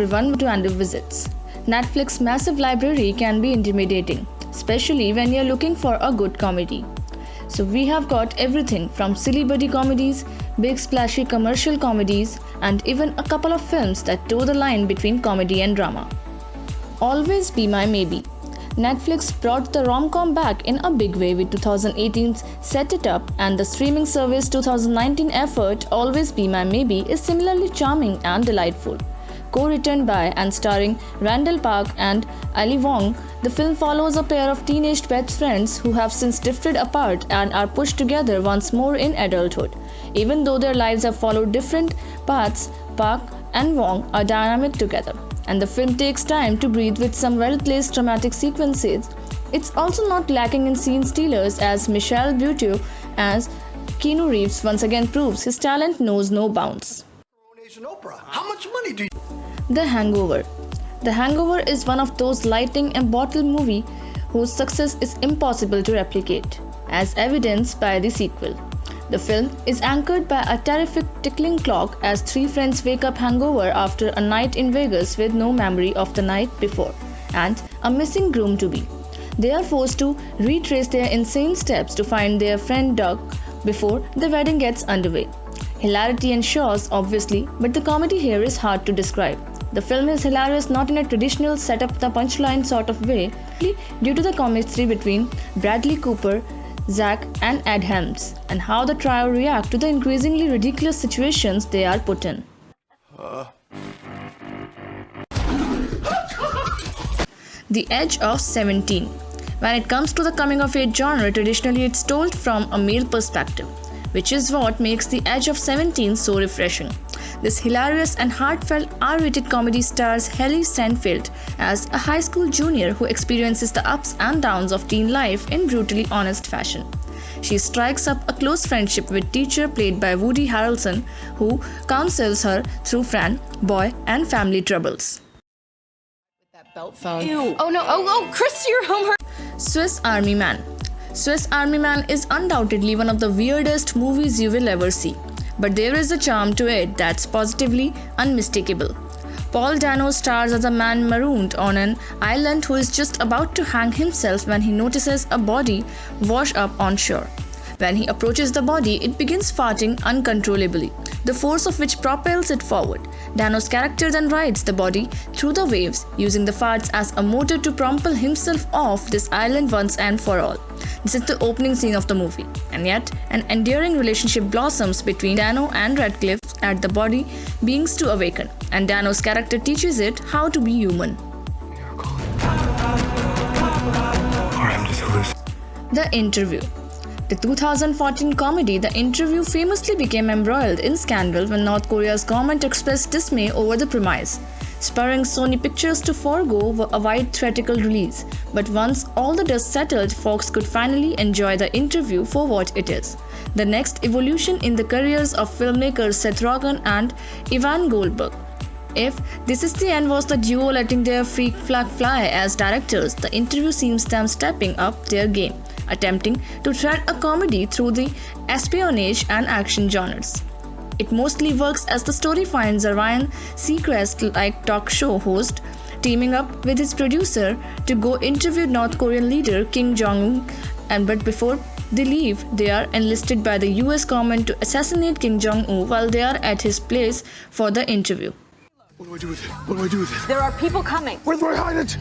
everyone to and visits. Netflix's massive library can be intimidating, especially when you're looking for a good comedy. So we have got everything from silly buddy comedies, big splashy commercial comedies, and even a couple of films that toe the line between comedy and drama. Always Be My Maybe. Netflix brought the rom-com back in a big way with 2018's Set It Up, and the streaming service 2019 effort Always Be My Maybe is similarly charming and delightful. Co-written by and starring Randall Park and Ali Wong, the film follows a pair of teenage best friends who have since drifted apart and are pushed together once more in adulthood. Even though their lives have followed different paths, Park and Wong are dynamic together, and the film takes time to breathe with some well-placed dramatic sequences. It's also not lacking in scene stealers, as Michelle Buteau as Keanu Reeves once again proves his talent knows no bounds. How much money do you? The Hangover. The Hangover is one of those lightning and bottle movie whose success is impossible to replicate, as evidenced by the sequel. The film is anchored by a terrific ticking clock as three friends wake up hungover after a night in Vegas with no memory of the night before and a missing groom-to-be. They are forced to retrace their insane steps to find their friend Doug before the wedding gets underway. Hilarity ensures, obviously, but the comedy here is hard to describe. The film is hilarious not in a traditional set-up-the-punchline sort of way, due to the chemistry between Bradley Cooper, Zach and Ed Helms, and how the trio react to the increasingly ridiculous situations they are put in. The Edge of 17. When it comes to the coming-of-age genre, traditionally it's told from a male perspective, which is what makes The Edge of 17 so refreshing. This hilarious and heartfelt R-rated comedy stars Haley Steinfeld as a high school junior who experiences the ups and downs of teen life in brutally honest fashion. She strikes up a close friendship with teacher played by Woody Harrelson, who counsels her through Fran, boy, and family troubles. That belt phone. Ew. Oh no, oh, Chris, you're home. Swiss Army Man. Swiss Army Man is undoubtedly one of the weirdest movies you will ever see, but there is a charm to it that's positively unmistakable. Paul Dano stars as a man marooned on an island who is just about to hang himself when he notices a body wash up on shore. When he approaches the body, it begins farting uncontrollably, the force of which propels it forward. Dano's character then rides the body through the waves, using the farts as a motor to propel himself off this island once and for all. This is the opening scene of the movie, and yet an endearing relationship blossoms between Dano and Radcliffe at the body beings to awaken, and Dano's character teaches it how to be human. The Interview. The 2014 comedy The Interview famously became embroiled in scandal when North Korea's government expressed dismay over the premise, spurring Sony Pictures to forego a wide theatrical release. But once all the dust settled, Fox could finally enjoy The Interview for what it is: the next evolution in the careers of filmmakers Seth Rogen and Evan Goldberg. If This Is the End was the duo letting their freak flag fly as directors, The Interview seems them stepping up their game, attempting to thread a comedy through the espionage and action genres. It mostly works as the story finds a Ryan Seacrest-like talk show host teaming up with his producer to go interview North Korean leader Kim Jong-un, but before they leave, they are enlisted by the US government to assassinate Kim Jong-un while they are at his place for the interview. What do I do with it? What do I do with it? There are people coming. Where do I hide it?